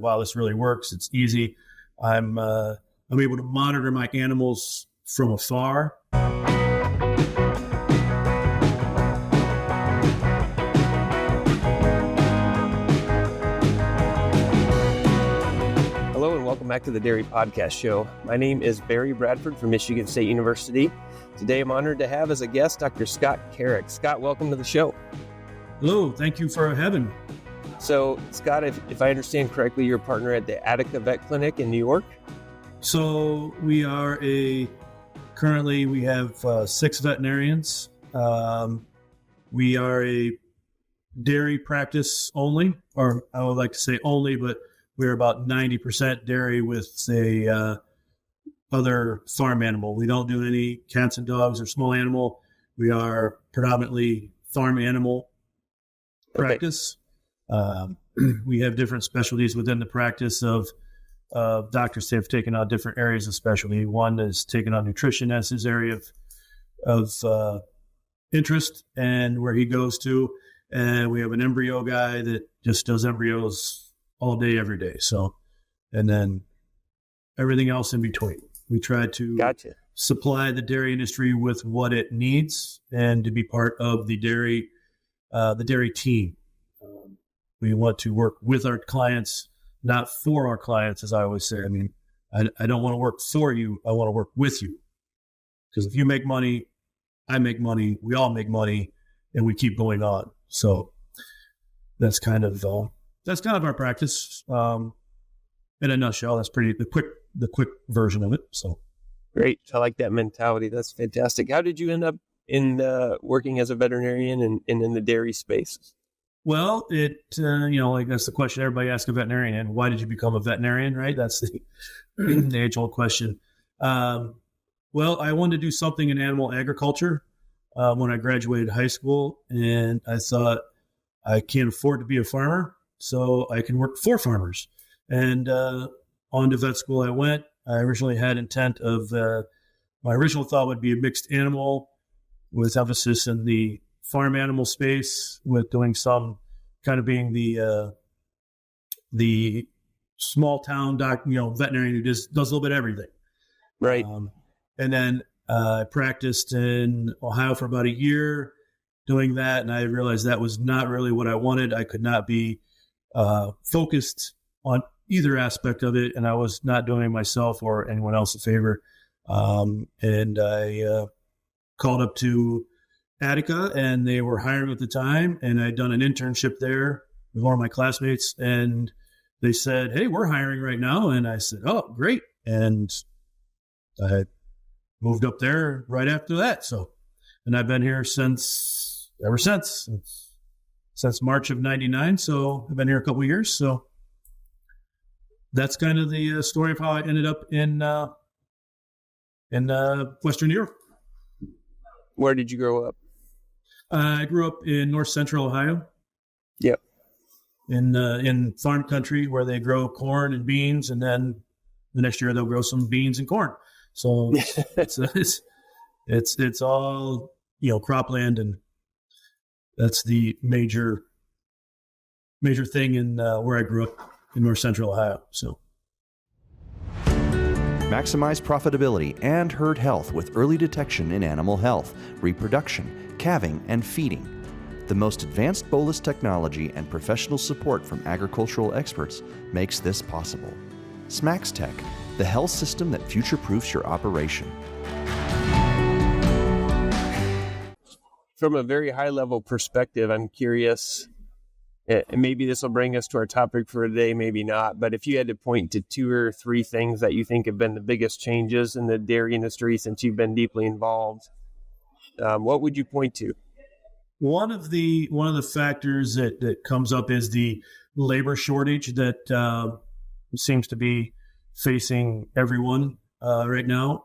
wow, this really works. It's easy. I'm able to monitor my animals from afar. Hello and welcome back to the Dairy Podcast Show. My name is Barry Bradford from Michigan State University. Today I'm honored to have as a guest Dr. Scott Carrick. Scott, welcome to the show. Hello, thank you for having me. So, Scott, if I understand correctly, you're a partner at the Attica Vet Clinic in New York? So we are currently we have 6 veterinarians. We are a dairy practice only, or I would like to say only, but we're about 90% dairy with, say, other farm animal. We don't do any cats and dogs or small animal. We are predominantly farm animal practice. We have different specialties within the practice of doctors have taken on different areas of specialty. One is taken on nutrition as his area of interest and where he goes to. And we have an embryo guy that just does embryos all day, every day. So, and then everything else in between. We try to supply the dairy industry with what it needs and to be part of the dairy team. We want to work with our clients, not for our clients, as I always say. I mean, I don't want to work for you. I want to work with you. Because if you make money, I make money, we all make money, and we keep going on. So that's kind of our practice. In a nutshell, that's the quick version of it. So great. I like that mentality. That's fantastic. How did you end up in working as a veterinarian and in the dairy space? Well, that's the question everybody asks a veterinarian. And why did you become a veterinarian, right? That's the age-old question. Well, I wanted to do something in animal agriculture when I graduated high school. And I thought, I can't afford to be a farmer, so I can work for farmers. And on to vet school I went. I originally had intent of, my original thought would be a mixed animal with emphasis in the farm animal space, with doing some kind of being the small town veterinarian who does a little bit of everything. Right. And then I practiced in Ohio for about a year doing that. And I realized that was not really what I wanted. I could not be focused on either aspect of it. And I was not doing myself or anyone else a favor. And I called up to Attica, and they were hiring at the time, and I'd done an internship there with one of my classmates, and they said, "Hey, we're hiring right now." And I said, "Oh, great." And I moved up there right after that. So, and I've been here ever since March of 99. So I've been here a couple of years. So that's kind of the story of how I ended up in Western New York. Where did you grow up? I grew up in north central Ohio. Yep. In farm country where they grow corn and beans, and then the next year they'll grow some beans and corn. So it's all cropland, and that's the major thing in where I grew up in north central Ohio. So. Maximize profitability and herd health with early detection in animal health, reproduction, calving, and feeding. The most advanced bolus technology and professional support from agricultural experts makes this possible. SMAX Tech, the health system that future-proofs your operation. From a very high-level perspective, I'm curious, and maybe this will bring us to our topic for today, maybe not, but if you had to point to 2 or 3 things that you think have been the biggest changes in the dairy industry since you've been deeply involved, what would you point to? One of the factors that comes up is the labor shortage that seems to be facing everyone right now.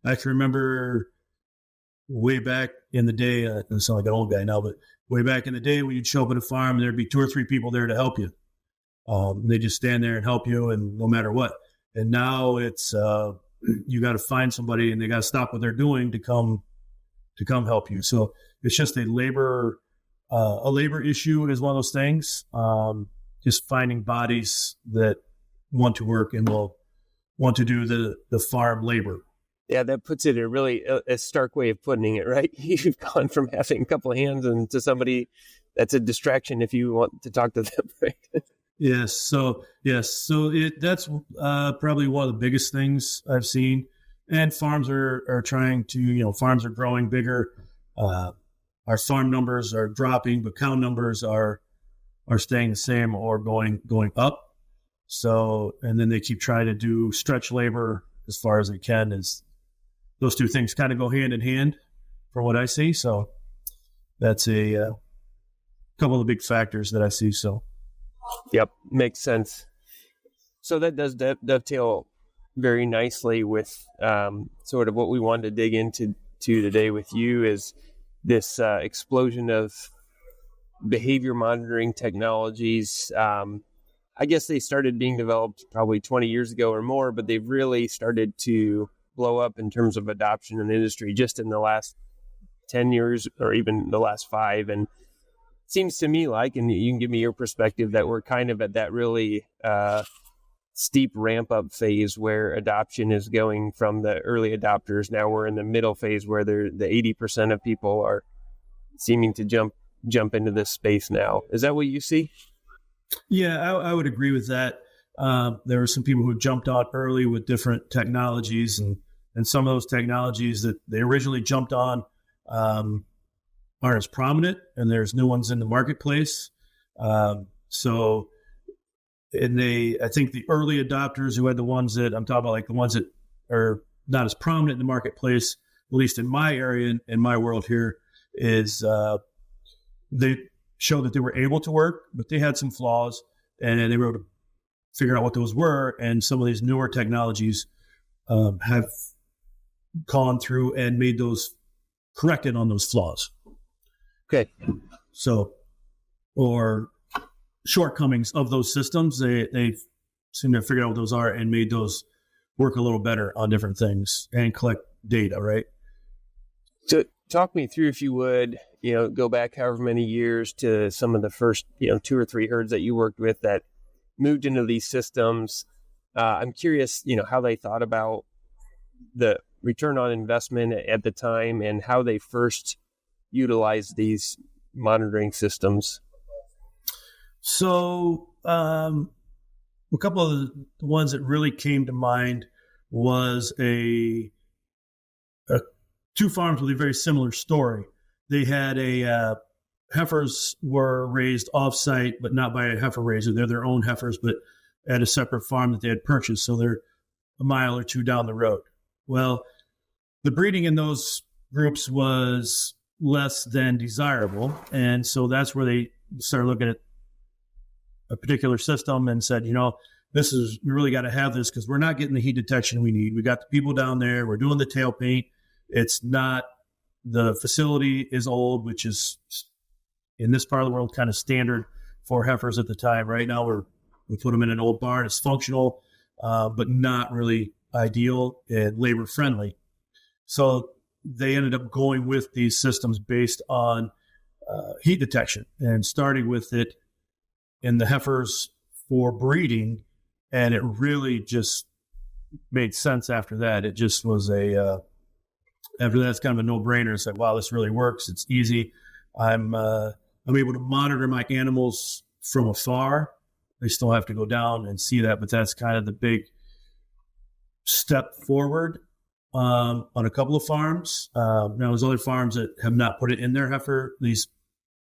I can remember way back in the day, I sound like an old guy now, but way back in the day when you'd show up at a farm, there'd be 2 or 3 people there to help you. They just stand there and help you, and no matter what. And now it's you got to find somebody, and they got to stop what they're doing to come help you. So it's just a labor issue is one of those things. just finding bodies that want to work and will want to do the farm labor. Yeah, that puts it in a stark way of putting it, right? You've gone from having a couple of hands and to somebody that's a distraction if you want to talk to them, right? Yes. So that's probably one of the biggest things I've seen. And farms are trying to, farms are growing bigger. Our farm numbers are dropping, but cow numbers are staying the same or going up. So, and then they keep trying to do stretch labor as far as they can. Is those two things kind of go hand in hand from what I see. So that's a couple of the big factors that I see. So, yep, makes sense. So that does dovetail very nicely with sort of what we wanted to dig into today with you is this explosion of behavior monitoring technologies. I guess they started being developed probably 20 years ago or more, but they've really started to blow up in terms of adoption in the industry just in the last 10 years or even the last 5. And it seems to me like, and you can give me your perspective, that we're kind of at that really steep ramp up phase where adoption is going from the early adopters. Now we're in the middle phase where the 80% of people are seeming to jump into this space now. Is that what you see? Yeah, I would agree with that. There were some people who jumped on early with different technologies, and some of those technologies that they originally jumped on aren't as prominent, and there's new ones in the marketplace. I think the early adopters who had the ones that I'm talking about, like the ones that are not as prominent in the marketplace, at least in my area, in my world here, is they showed that they were able to work, but they had some flaws, and they were able to figure out what those were. And some of these newer technologies have gone through and made those corrected on those flaws. Okay. So, or shortcomings of those systems, they seem to have figured out what those are and made those work a little better on different things and collect data, right? So talk me through, if you would, go back however many years to some of the first, 2 or 3 herds that you worked with that moved into these systems. I'm curious, how they thought about the return on investment at the time and how they first utilized these monitoring systems. So a couple of the ones that really came to mind was two farms with a very similar story. They had heifers were raised off-site, but not by a heifer raiser. They're their own heifers, but at a separate farm that they had purchased. So they're a mile or two down the road. Well, the breeding in those groups was less than desirable. And so that's where they started looking at a particular system and said, we really got to have this because we're not getting the heat detection we need. We got the people down there. We're doing the tail paint. It's not, the facility is old, which is in this part of the world kind of standard for heifers at the time. Right now we put them in an old barn. It's functional, but not really ideal and labor friendly. So they ended up going with these systems based on heat detection and starting with it in the heifers for breeding. And it really just made sense after that. It just was after that, it's kind of a no-brainer. It's like, wow, this really works. It's easy. I'm able to monitor my animals from afar. They still have to go down and see that, but that's kind of the big step forward on a couple of farms. Now, there's other farms that have not put it in their heifer. These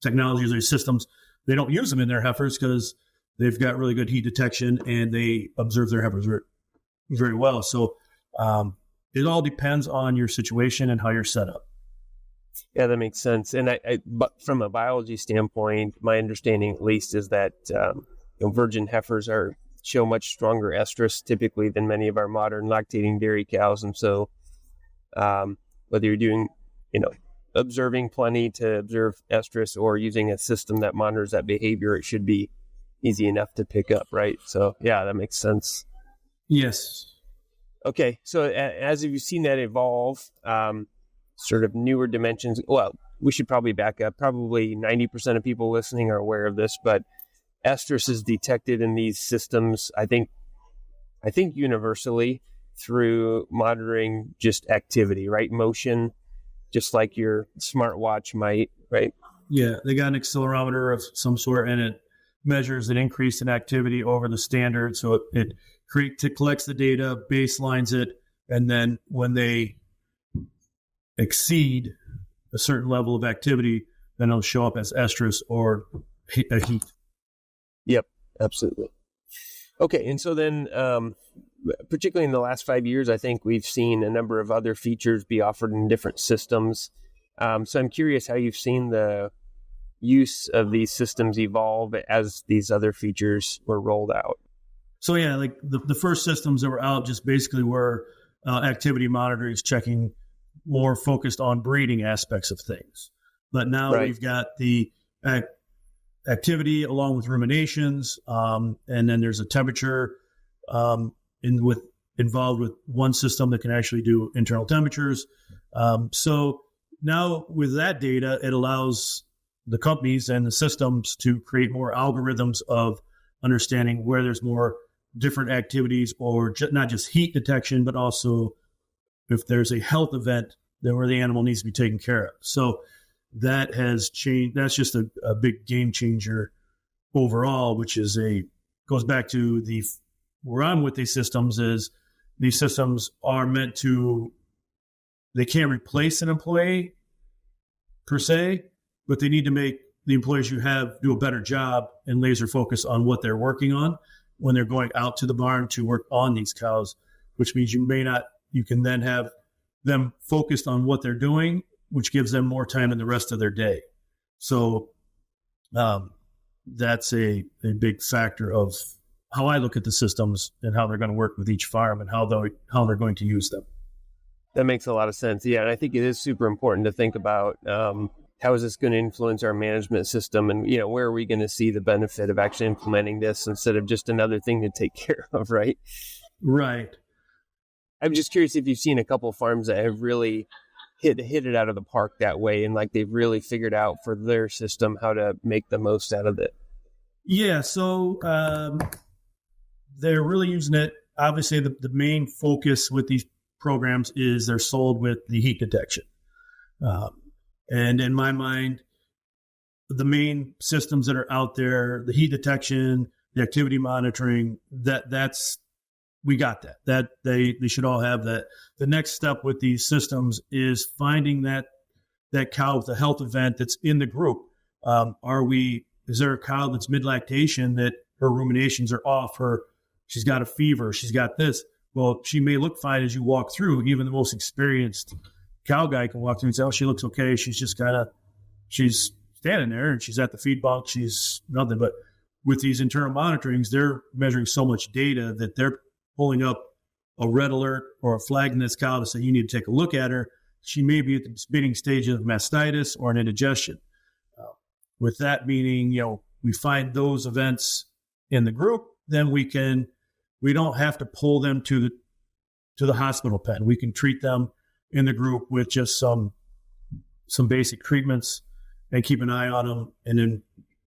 technologies, these systems, they don't use them in their heifers because they've got really good heat detection and they observe their heifers very, very well. So it all depends on your situation and how you're set up. Yeah, that makes sense. And but from a biology standpoint, my understanding at least is that virgin heifers show much stronger estrus typically than many of our modern lactating dairy cows. And so whether you're doing, observing plenty to observe estrus or using a system that monitors that behavior, it should be easy enough to pick up, right? So yeah, that makes sense. Yes. Okay. So as you've seen that evolve, sort of newer dimensions, well, we should probably back up. Probably 90% of people listening are aware of this, but estrus is detected in these systems, I think universally through monitoring just activity, right? Motion, just like your smartwatch might, right? Yeah, they got an accelerometer of some sort, and it measures an increase in activity over the standard. So it collects the data, baselines it, and then when they exceed a certain level of activity, then it'll show up as estrus or a heat. Yep, absolutely. Okay, and so then, particularly in the last 5 years, I think we've seen a number of other features be offered in different systems. So I'm curious how you've seen the use of these systems evolve as these other features were rolled out. So yeah, like the first systems that were out just basically were activity monitors, checking more focused on breeding aspects of things. But now We've got the activity along with ruminations, and then there's a temperature involved with one system that can actually do internal temperatures. So now with that data, it allows the companies and the systems to create more algorithms of understanding where there's more different activities, or not just heat detection, but also if there's a health event then where the animal needs to be taken care of. So that has changed. That's just a big game changer overall, which is goes back to where I'm with these systems is these systems are meant to, they can't replace an employee per se, but they need to make the employees you have do a better job and laser focus on what they're working on when they're going out to the barn to work on these cows, which means you can then have them focused on what they're doing, which gives them more time in the rest of their day. So that's a big factor of how I look at the systems and how they're going to work with each farm and how they're going to use them. That makes a lot of sense. Yeah, and I think it is super important to think about how is this going to influence our management system, and where are we going to see the benefit of actually implementing this instead of just another thing to take care of, right? Right. I'm just curious if you've seen a couple of farms that have really hit it out of the park that way, and like they've really figured out for their system how to make the most out of it. Yeah, so they're really using it. Obviously, the main focus with these programs is they're sold with the heat detection. And in my mind, the main systems that are out there, the heat detection, the activity monitoring, we got that they should all have that. The next step with these systems is finding that cow with a health event that's in the group. Is there a cow that's mid-lactation that her ruminations are off, she's got a fever, she's got this? Well, she may look fine as you walk through. Even the most experienced cow guy can walk through and say, oh, she looks okay. She's just she's standing there and she's at the feed bunk. She's nothing. But with these internal monitorings, they're measuring so much data that they're pulling up a red alert or a flag in this cow to say, you need to take a look at her. She may be at the beginning stage of mastitis or an indigestion. With that meaning, we find those events in the group, then we don't have to pull them to the hospital pen. We can treat them in the group with just some basic treatments and keep an eye on them. And in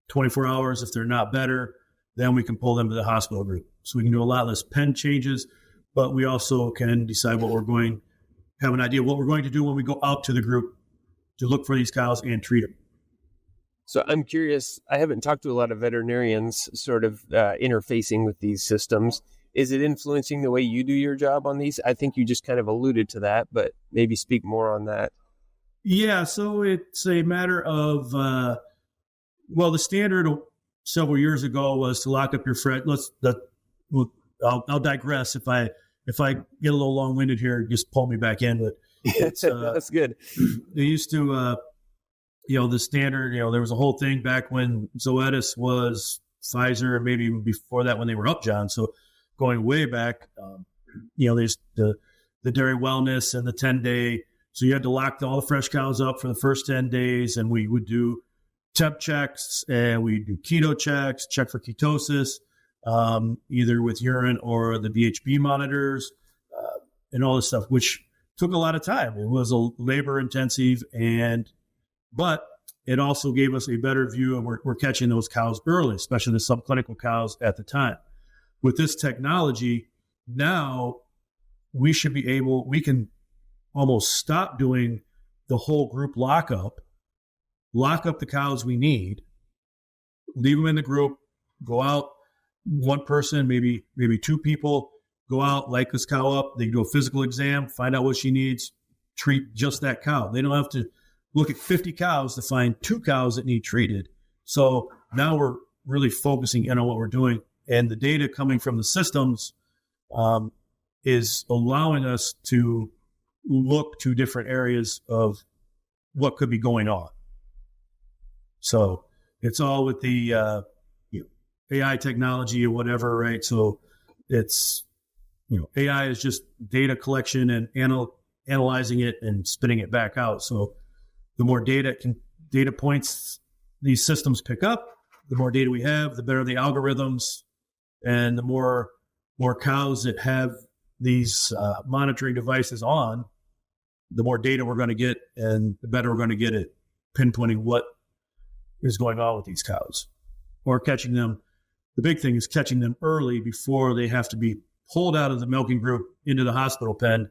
24 hours, if they're not better, then we can pull them to the hospital group. So we can do a lot less pen changes, but we also can decide have an idea what we're going to do when we go out to the group to look for these cows and treat them. So I'm curious, I haven't talked to a lot of veterinarians sort of interfacing with these systems. Is it influencing the way you do your job on these? I think you just kind of alluded to that, but maybe speak more on that. Yeah, so it's a matter of, the standard several years ago was to lock up your I'll digress. If I get a little long-winded here, just pull me back in. But it's, that's good. They used to, the standard, there was a whole thing back when Zoetis was Pfizer, and maybe even before that when they were Upjohn. So going way back, there's the dairy wellness and the 10-day. So you had to lock all the fresh cows up for the first 10 days, and we would do temp checks, and we do keto checks, check for ketosis, either with urine or the VHB monitors, and all this stuff, which took a lot of time. It was a labor intensive, but it also gave us a better view of we're catching those cows early, especially the subclinical cows at the time. With this technology, now we can almost stop doing the whole group lock up the cows we need, leave them in the group, go out, one person, maybe two people, go out, light this cow up, they do a physical exam, find out what she needs, treat just that cow. They don't have to look at 50 cows to find 2 cows that need treated. So now we're really focusing in on what we're doing. And the data coming from the systems is allowing us to look to different areas of what could be going on. So it's all with the AI technology or whatever, right? So it's, AI is just data collection and analyzing it and spitting it back out. So the more data points these systems pick up, the more data we have, the better the algorithms, and the more cows that have these monitoring devices on, the more data we're going to get, and the better we're going to get at pinpointing what is going on with these cows, or catching them. The big thing is catching them early before they have to be pulled out of the milking group into the hospital pen,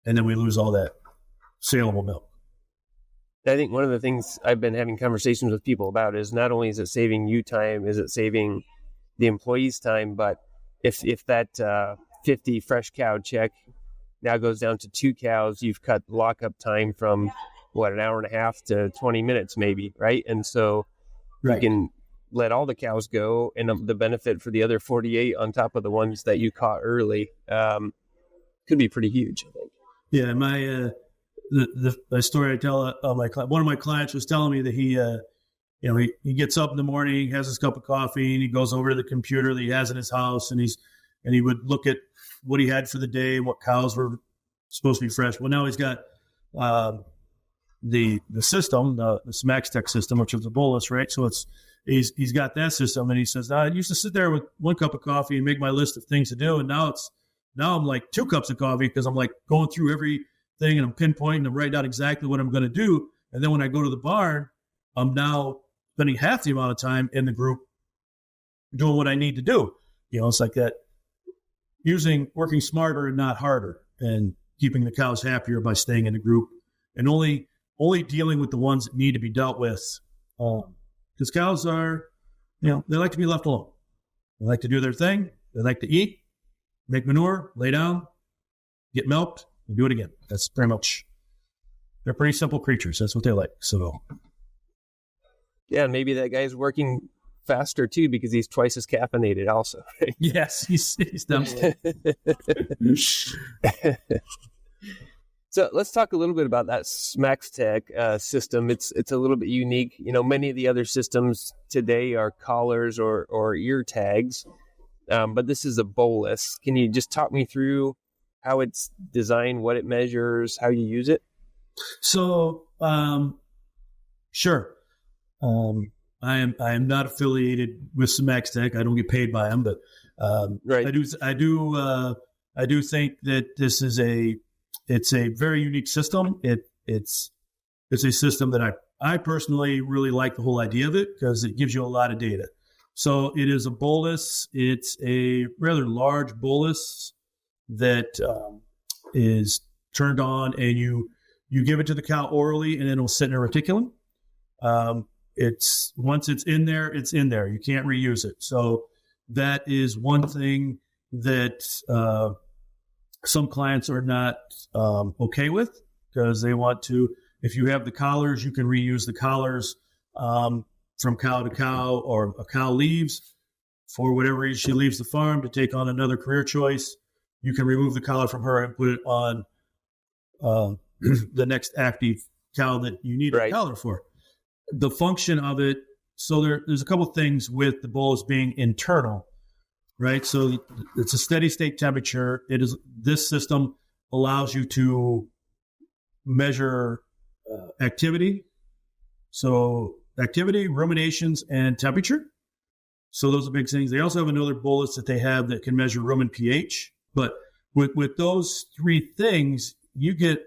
and then we lose all that saleable milk. I think one of the things I've been having conversations with people about is not only is it saving you time, is it saving the employees time, but if that 50 fresh cow check now goes down to 2 cows, you've cut lockup time from an hour and a half to 20 minutes maybe, right? And so you can let all the cows go, and the benefit for the other 48 on top of the ones that you caught early could be pretty huge, I think. Yeah, my the story I tell one of my clients was telling me that he gets up in the morning, has his cup of coffee, and he goes over to the computer that he has in his house, and he would look at what he had for the day, what cows were supposed to be fresh. Well, now he's got the system, the Smax Tech system, which is a bolus, right? So he's got that system, and he says, I used to sit there with 1 cup of coffee and make my list of things to do, and now I'm like 2 cups of coffee, because I'm like going through everything and I'm pinpointing and writing out exactly what I'm going to do. And then when I go to the barn, I'm now spending half the amount of time in the group doing what I need to do. It's like that, working smarter and not harder, and keeping the cows happier by staying in the group, and only dealing with the ones that need to be dealt with. Because cows are, they like to be left alone. They like to do their thing. They like to eat, make manure, lay down, get milked, and do it again. That's pretty much, they're pretty simple creatures. That's what they like. So, yeah, maybe that guy's working faster too, because he's twice as caffeinated also. Yes, he's dumb. So let's talk a little bit about that Smax Tech system. It's a little bit unique. Many of the other systems today are collars or ear tags, but this is a bolus. Can you just talk me through how it's designed, what it measures, how you use it? So, sure. I am not affiliated with Smax Tech. I don't get paid by them, but right. I do think that this is it's a very unique system. It's a system that I personally really like the whole idea of it, because it gives you a lot of data. So it is a bolus. It's a rather large bolus that is turned on, and you give it to the cow orally, and then it'll sit in a reticulum. Once it's in there, it's in there. You can't reuse it. So that is one thing that some clients are not okay with, because they want to, if you have the collars, you can reuse the collars from cow to cow, or a cow leaves for whatever reason, she leaves the farm to take on another career choice. You can remove the collar from her and put it on the next active cow that you need a collar for. The function of it, so there's a couple things with the bolus being internal, right? So it's a steady state temperature. This system allows you to measure activity. So activity, ruminations, and temperature. So those are big things. They also have another bolus that they have that can measure rumen pH. But with those 3 things, you get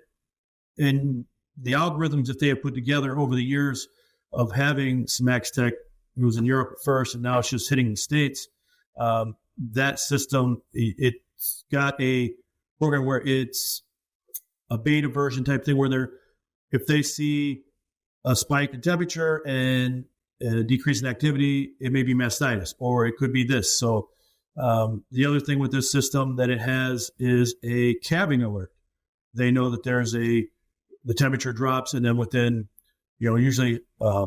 in the algorithms that they have put together over the years, of having Max Tech. It was in Europe at first, and now it's just hitting the States. That system, it's got a program where it's a beta version type thing where if they see a spike in temperature and a decrease in activity, it may be mastitis, or it could be this. So the other thing with this system that it has is a calving alert. They know that the temperature drops, and then within, usually, I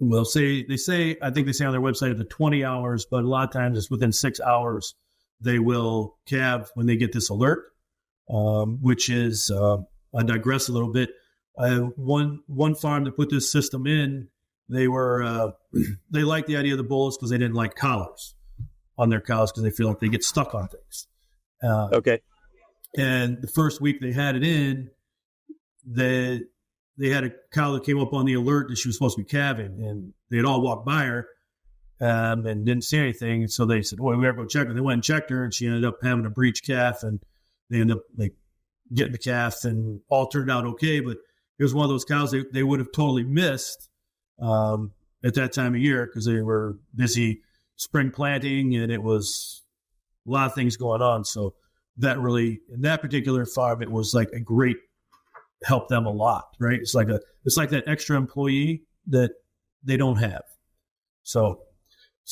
think they say on their website the 20 hours, but a lot of times it's within 6 hours they will calve when they get this alert, which is, I digress a little bit. One farm that put this system in, they liked the idea of the bullets because they didn't like collars on their cows because they feel like they get stuck on things. Okay. And the first week they had it in, they had a cow that came up on the alert that she was supposed to be calving, and they had all walked by her and didn't see anything. So they said, "Well, we better go check her." They went and checked her, and she ended up having a breech calf, and they ended up getting the calf, and all turned out okay. But it was one of those cows they would have totally missed at that time of year because they were busy spring planting, and it was a lot of things going on. So that really, in that particular farm, it was like a great help them a lot, right? It's like that extra employee that they don't have. So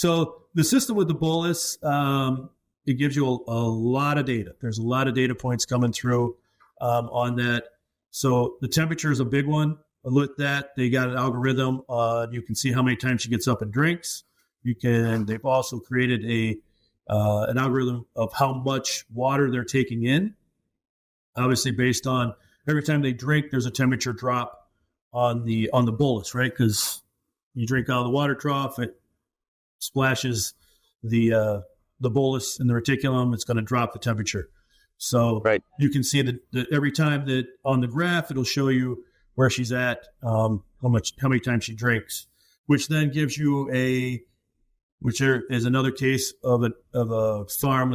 the system with the bolus, it gives you a lot of data. There's a lot of data points coming through on that. So the temperature is a big one. With that, they got an algorithm. You can see how many times she gets up and drinks. They've also created an algorithm of how much water they're taking in. Obviously, based on every time they drink, there's a temperature drop on the bolus, right? Because you drink out of the water trough, it splashes the bolus in the reticulum. It's going to drop the temperature. So right. You can see that every time that on the graph, it'll show you where she's at, how many times she drinks, which then gives you which is another case of a farm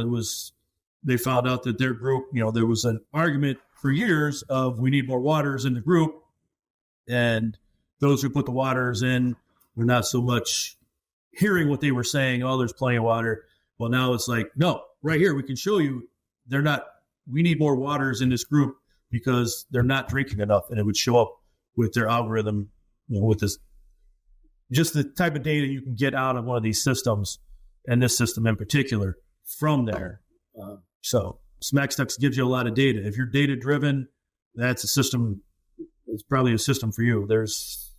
they found out that their group, there was an argument for years of we need more waters in the group, and those who put the waters in were not so much hearing what they were saying. Oh, there's plenty of water. Well, now it's like, no, right here we can show you we need more waters in this group because they're not drinking enough, and it would show up with their algorithm, with this, just the type of data you can get out of one of these systems, and this system in particular, from there. So SmaxTex gives you a lot of data. If you're data driven, that's a system. It's probably a system for you. There's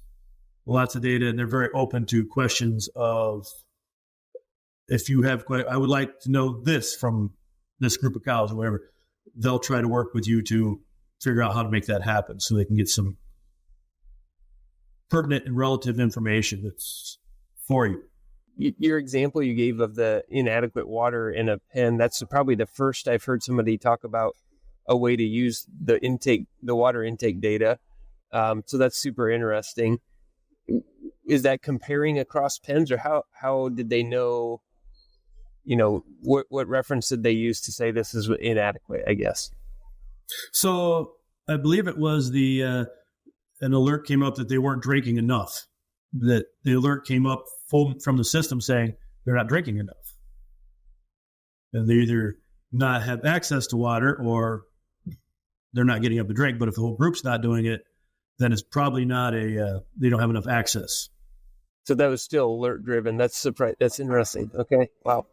lots of data, and they're very open to questions of, if you have, I would like to know this from this group of cows or whatever. They'll try to work with you to figure out how to make that happen so they can get some pertinent and relative information that's for you. Your example you gave of the inadequate water in a pen, that's probably the first I've heard somebody talk about a way to use the water intake data. So that's super interesting. Is that comparing across pens, or how did they know, what reference did they use to say this is inadequate, I guess? So I believe it was an alert came up that they weren't drinking enough. That the alert came up from the system saying they're not drinking enough. And they either not have access to water or they're not getting up to drink. But if the whole group's not doing it, then it's probably not they don't have enough access. So that was still alert driven. That's interesting. Okay. Wow.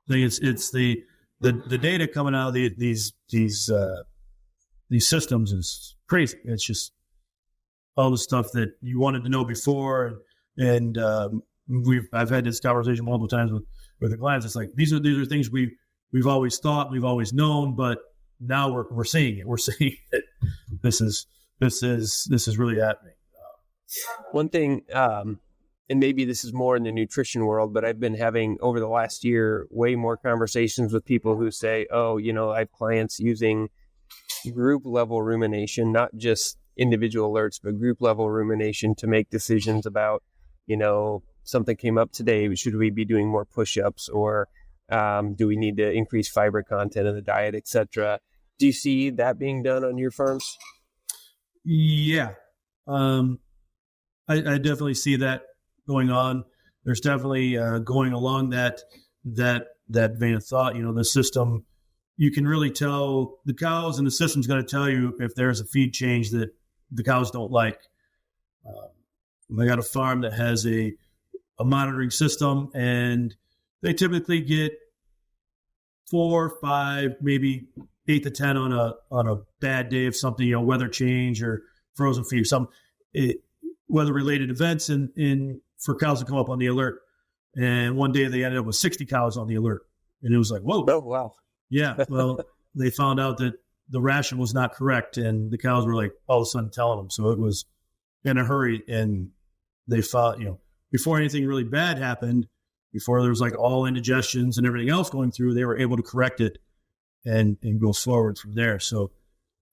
I think it's the data coming out of these systems is crazy. It's just all the stuff that you wanted to know before, and I've had this conversation multiple times with the clients. It's like these are things we've always thought, we've always known, but now we're seeing it. We're seeing it. This is really happening. One thing, and maybe this is more in the nutrition world, but I've been having over the last year way more conversations with people who say, "Oh, I have clients using group level rumination, not just individual alerts, but group level rumination to make decisions about, something came up today. Should we be doing more push-ups, or do we need to increase fiber content in the diet, etc.?" Do you see that being done on your farms? Yeah. I definitely see that going on. There's definitely going along that vein of thought. The system, you can really tell the cows, and the system's going to tell you if there's a feed change that the cows don't like. I got a farm that has a monitoring system, and they typically get 4, 5, maybe 8 to 10 on a bad day of something, weather change or frozen feed or something, weather related events, and for cows to come up on the alert. And one day they ended up with 60 cows on the alert, and it was like, whoa! Oh, wow! Yeah, well, they found out that the ration was not correct, and the cows were like all of a sudden telling them. So it was in a hurry, and they thought, before anything really bad happened, before there was like all indigestions and everything else going through, they were able to correct it and go forward from there. So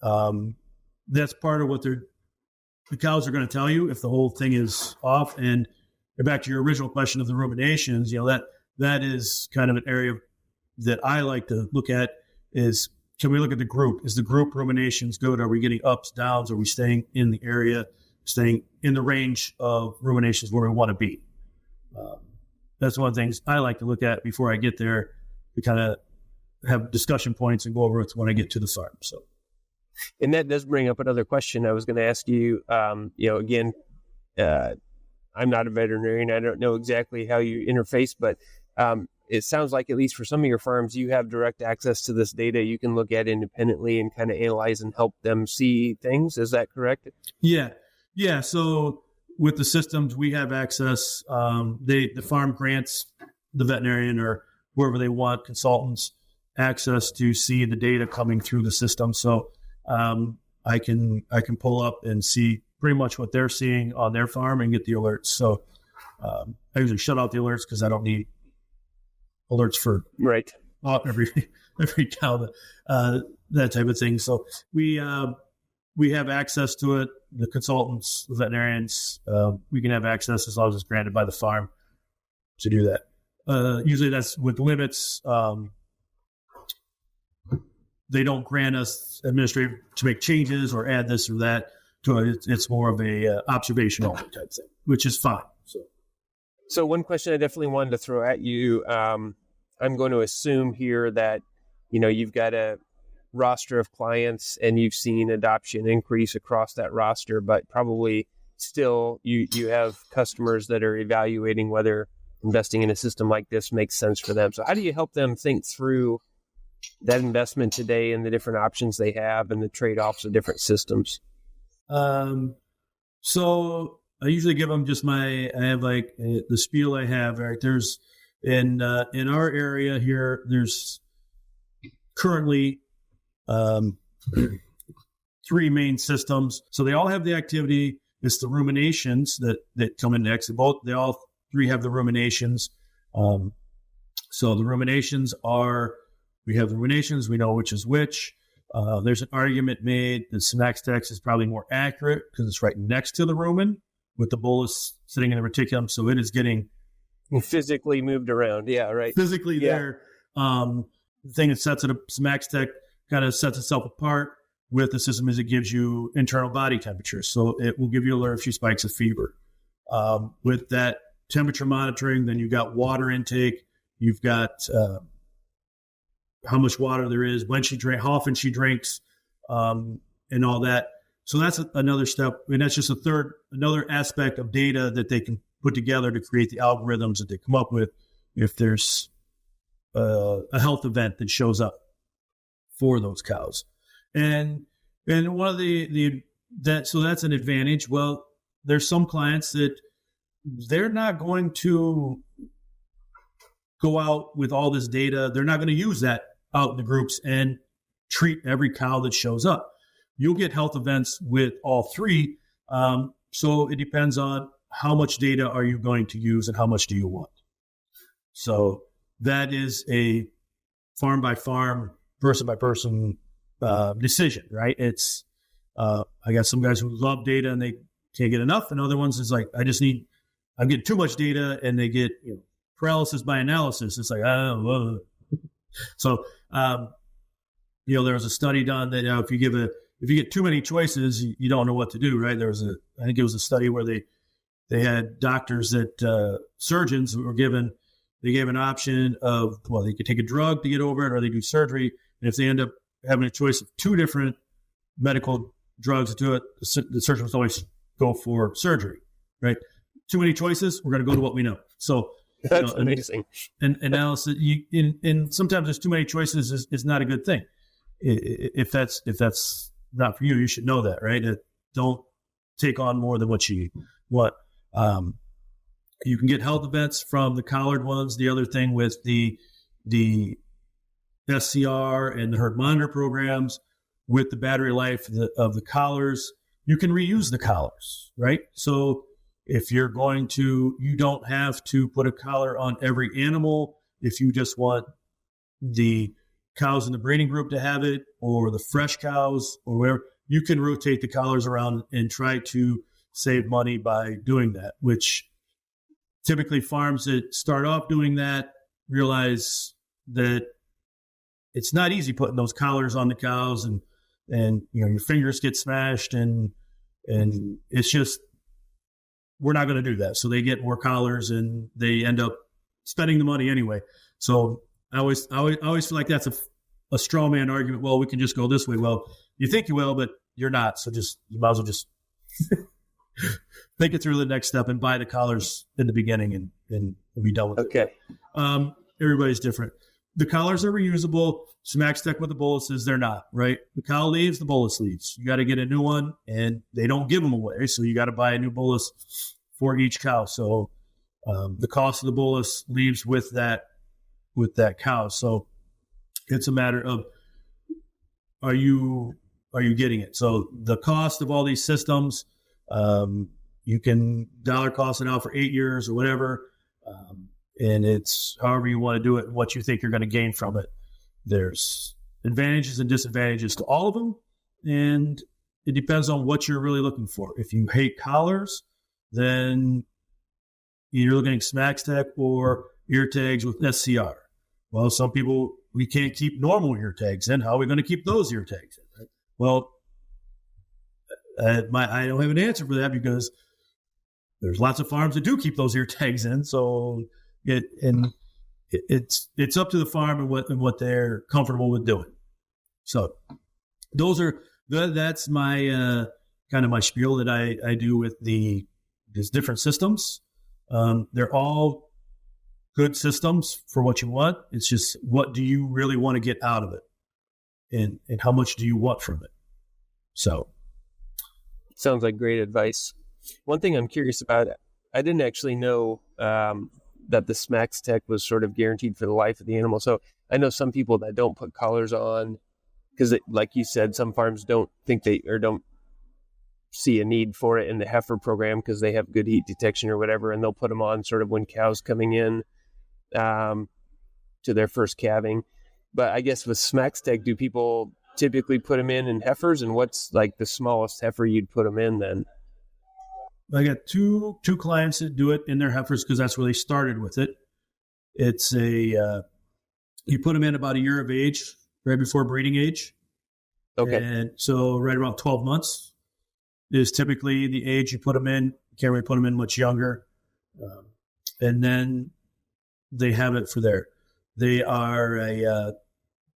that's part of what the cows are going to tell you if the whole thing is off. And back to your original question of the ruminations, that is kind of an area that I like to look at is, can we look at the group? Is the group ruminations good? Are we getting ups, downs? Are we staying in the area, staying in the range of ruminations where we want to be? That's one of the things I like to look at before I get there, to kind of have discussion points and go over it when I get to the farm. So, and that does bring up another question I was going to ask you. Again, I'm not a veterinarian. I don't know exactly how you interface, but it sounds like, at least for some of your farms, you have direct access to this data you can look at independently and kind of analyze and help them see things. Is that correct? Yeah. So with the systems, we have access. The farm grants the veterinarian or whoever they want, consultants, access to see the data coming through the system. So I can pull up and see pretty much what they're seeing on their farm and get the alerts. So I usually shut out the alerts because I don't need alerts for every cow, that type of thing. So we have access to it. The consultants, the veterinarians, we can have access as long as it's granted by the farm to do that. Usually that's with limits. They don't grant us administrative to make changes or add this or that to it. It's more of a observational type thing, which is fine. So one question I definitely wanted to throw at you, I'm going to assume here that, you've got a roster of clients and you've seen adoption increase across that roster, but probably still you have customers that are evaluating whether investing in a system like this makes sense for them. So how do you help them think through that investment today and the different options they have and the trade-offs of different systems? So I usually give them just I have like the spiel I have, right? There's in our area here, there's currently 3 main systems. So they all have the activity. It's the ruminations that come in next. They all 3 have the ruminations. So the ruminations we have the ruminations. We know which is which. There's an argument made that Symaxtex is probably more accurate because it's right next to the rumen with the bolus sitting in the reticulum. So it is getting physically moved around. Yeah, right. Physically there. The thing that sets it up, Symaxtex kind of sets itself apart with the system is it gives you internal body temperature. So it will give you an alert if she spikes a fever. With that temperature monitoring, then you've got water intake. You've got how much water there is, when she drinks, how often she drinks, and all that. So that's another step. And that's just another aspect of data that they can put together to create the algorithms that they come up with if there's a health event that shows up for those cows. And one of so that's an advantage. Well, there's some clients that they're not going to go out with all this data. They're not going to use that out in the groups and treat every cow that shows up. You'll get health events with all 3. So it depends on how much data are you going to use and how much do you want. So that is a farm by farm, person by person decision, right? It's I got some guys who love data and they can't get enough, and other ones is like, I'm getting too much data, and they get paralysis by analysis. It's like, so there was a study done that if you get too many choices, you don't know what to do, right? I think it was a study where they they had doctors that surgeons were given. They gave an option of, well, they could take a drug to get over it, or they do surgery. And if they end up having a choice of two different medical drugs to do it, the surgeon would always go for surgery, right? Too many choices, we're going to go to what we know. So that's amazing. And analysis, and sometimes there's too many choices is not a good thing. If that's not for you, you should know that, right? Don't take on more than what you want. You can get health events from the collared ones. The other thing with the SCR and the herd monitor programs, with the battery life of the collars, you can reuse the collars, right? So if you're going to, you don't have to put a collar on every animal. If you just want the cows in the breeding group to have it, or the fresh cows, or whatever, you can rotate the collars around and try to save money by doing that, which typically farms that start off doing that realize that it's not easy putting those collars on the cows, and your fingers get smashed, and it's just, we're not going to do that. So they get more collars, and they end up spending the money anyway. So I always feel like that's a straw man argument. Well, we can just go this way. Well, you think you will, but you're not. So you might as well just think it through the next step and buy the collars in the beginning and be done with it. Okay. Everybody's different. The collars are reusable. SmaxTech with the boluses, they're not, right? The cow leaves, the bolus leaves. You got to get a new one, and they don't give them away. So you got to buy a new bolus for each cow. So the cost of the bolus leaves with that cow. So it's a matter of, are you getting it? So the cost of all these systems, you can dollar cost it out for 8 years or whatever. And it's however you want to do it and what you think you're going to gain from it. There's advantages and disadvantages to all of them, and it depends on what you're really looking for. If you hate collars, then you're looking at SmaxTech or ear tags with SCR. Well, some people, we can't keep normal ear tags in. How are we going to keep those ear tags in? Right? Well, I don't have an answer for that, because there's lots of farms that do keep those ear tags in. So it's up to the farm and what they're comfortable with doing. So that's my kind of my spiel that I do with these different systems. They're all good systems for what you want. It's just, what do you really want to get out of it, and how much do you want from it? So, sounds like great advice. One thing I'm curious about, I didn't actually know that the SmaxTech was sort of guaranteed for the life of the animal. So I know some people that don't put collars on because, like you said, some farms don't see a need for it in the heifer program because they have good heat detection or whatever, and they'll put them on sort of when cows coming in to their first calving. But I guess with SmaxTech, do people typically put them in heifers, and what's like the smallest heifer you'd put them in then? I got two clients that do it in their heifers because that's where they started with it. It's you put them in about a year of age, right before breeding age. Okay. And so right around 12 months is typically the age you put them in. You can't really put them in much younger. And then they have it for there. They are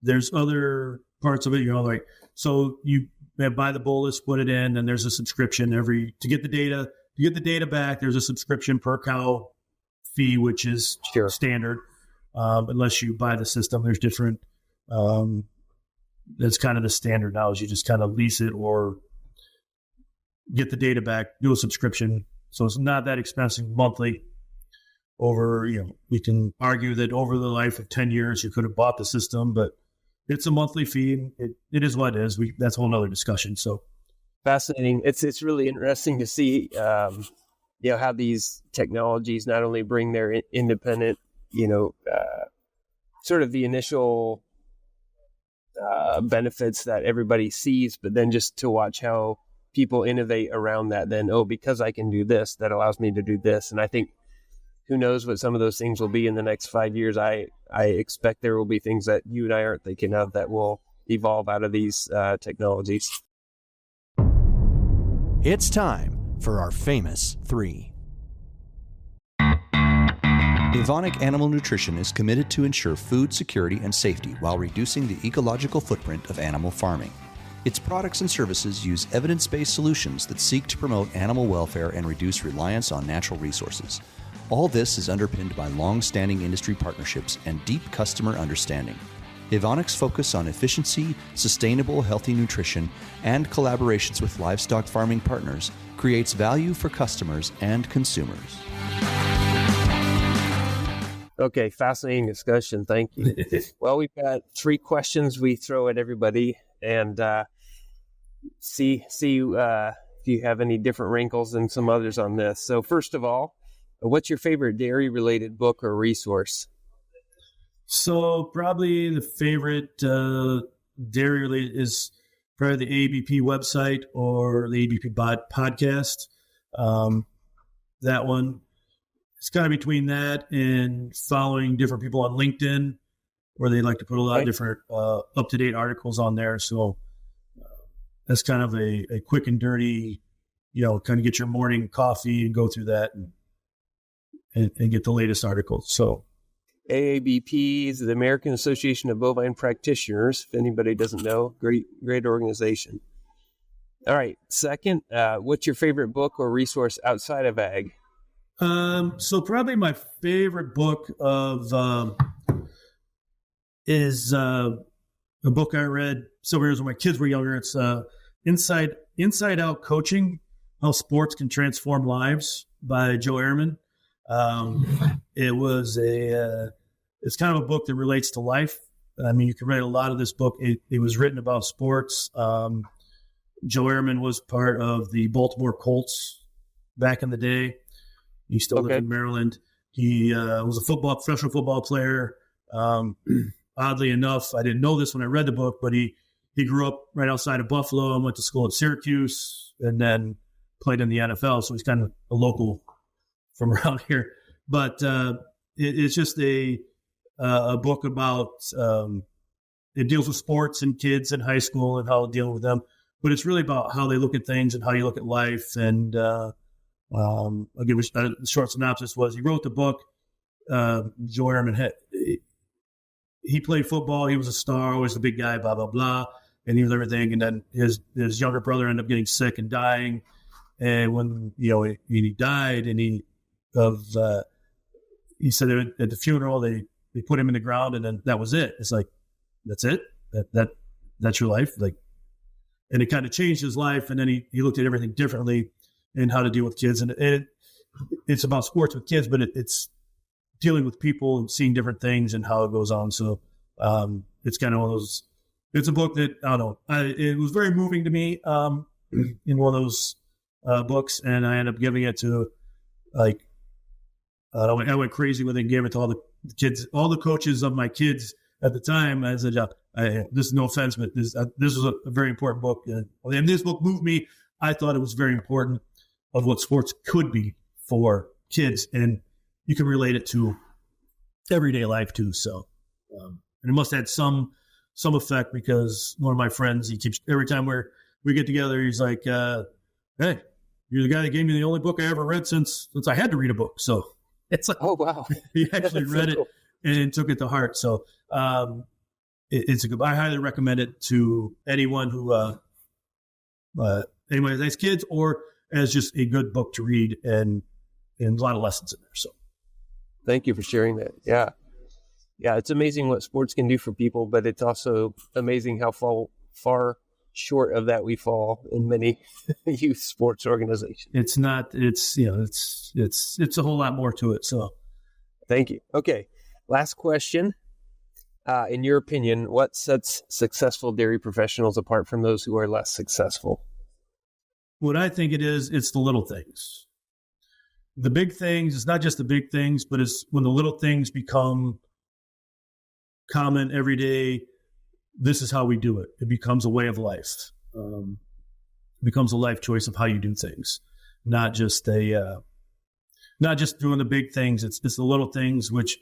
there's other parts of it, like, so you buy the bolus, put it in, and there's a subscription to get the data. To get the data back, there's a subscription per cow fee, which is standard. Unless you buy the system, there's different. That's kind of the standard now, is you just kind of lease it or get the data back, do a subscription. So it's not that expensive monthly. We can argue that over the life of 10 years, you could have bought the system, but it's a monthly fee. It is what it is. That's a whole nother discussion. So fascinating. It's really interesting to see, how these technologies not only bring their independent, sort of the initial benefits that everybody sees, but then just to watch how people innovate around that. Then, because I can do this, that allows me to do this. And I think, who knows what some of those things will be in the next 5 years. I expect there will be things that you and I aren't thinking of that will evolve out of these technologies. It's time for our famous 3. Evonik Animal Nutrition is committed to ensure food security and safety while reducing the ecological footprint of animal farming. Its products and services use evidence-based solutions that seek to promote animal welfare and reduce reliance on natural resources. All this is underpinned by long-standing industry partnerships and deep customer understanding. Evonik's focus on efficiency, sustainable, healthy nutrition, and collaborations with livestock farming partners creates value for customers and consumers. Okay, fascinating discussion. Thank you. Well, we've got 3 questions we throw at everybody, and see if you have any different wrinkles than some others on this. So first of all, what's your favorite dairy-related book or resource? So probably the favorite dairy-related is probably the ABP website or the ABP podcast. That one. It's kind of between that and following different people on LinkedIn, where they like to put a lot of different up-to-date articles on there. So that's kind of a quick and dirty, kind of get your morning coffee and go through that and get the latest articles. So AABP is the American Association of Bovine Practitioners. If anybody doesn't know, great organization. All right. Second, what's your favorite book or resource outside of ag? So probably my favorite book is a book I read several years when my kids were younger. It's Inside Out Coaching: How Sports Can Transform Lives by Joe Ehrman. It's kind of a book that relates to life. I mean, you can read a lot of this book. It was written about sports. Joe Ehrman was part of the Baltimore Colts back in the day. He still lived in Maryland. He was a professional football player. Oddly enough, I didn't know this when I read the book, but he grew up right outside of Buffalo and went to school at Syracuse and then played in the NFL. So he's kind of a local from around here. But it's just a book about it deals with sports and kids in high school and how to deal with them. But it's really about how they look at things and how you look at life. And I'll give a short synopsis. He wrote the book. Joe Ehrman he played football. He was a star, always the big guy, blah, blah, blah. And he was everything. And then his younger brother ended up getting sick and dying. And when, he died and he said at the funeral, they put him in the ground and then that was it. It's like, that's it. That's your life. And it kind of changed his life. And then he looked at everything differently and how to deal with kids. And it's about sports with kids, but it's dealing with people and seeing different things and how it goes on. So it's kind of one of those, it's a book that, I don't know, it was very moving to me in one of those books. And I ended up giving it to I went crazy with it and gave it to all the kids, all the coaches of my kids at the time. I said, this is no offense, but this was a very important book. And this book moved me. I thought it was very important of what sports could be for kids, and you can relate it to everyday life too. So, and it must have had some effect because one of my friends, he keeps every time we get together, he's like, "Hey, you're the guy that gave me the only book I ever read since I had to read a book." So it's like, oh wow, he actually read it and took it to heart. So it's a good. I highly recommend it to anyone who anyone has kids or as just a good book to read and a lot of lessons in there. So thank you for sharing that. Yeah. It's amazing what sports can do for people, but it's also amazing how far short of that we fall in many youth sports organizations. It's not, it's a whole lot more to it. So thank you. Okay. Last question. In your opinion, what sets successful dairy professionals apart from those who are less successful? What I think it's the little things. The big things, it's not just the big things, but it's when the little things become common every day. This is how we do it. It becomes a way of life. It becomes a life choice of how you do things, not just doing the big things. It's the little things, which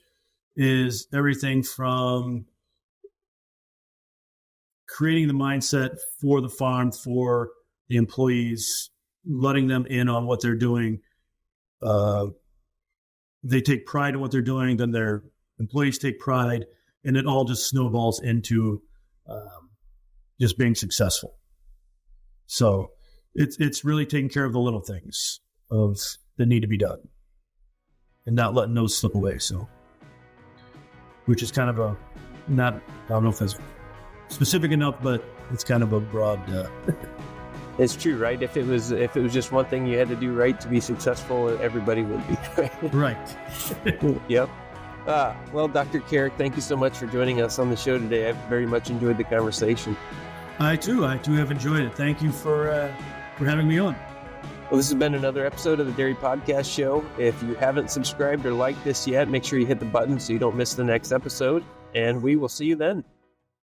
is everything from creating the mindset for the farm, for the employees, letting them in on what they're doing, they take pride in what they're doing, then their employees take pride, and it all just snowballs into just being successful. So it's really taking care of the little things that need to be done and not letting those slip away. So, which is kind of I don't know if that's specific enough, but it's kind of a broad. It's true, right? If it was just one thing you had to do right to be successful, everybody would be. Right. Yep. Well, Dr. Carrick, thank you so much for joining us on the show today. I've very much enjoyed the conversation. I too have enjoyed it. Thank you for having me on. Well, this has been another episode of the Dairy Podcast Show. If you haven't subscribed or liked this yet, make sure you hit the button so you don't miss the next episode, and we will see you then.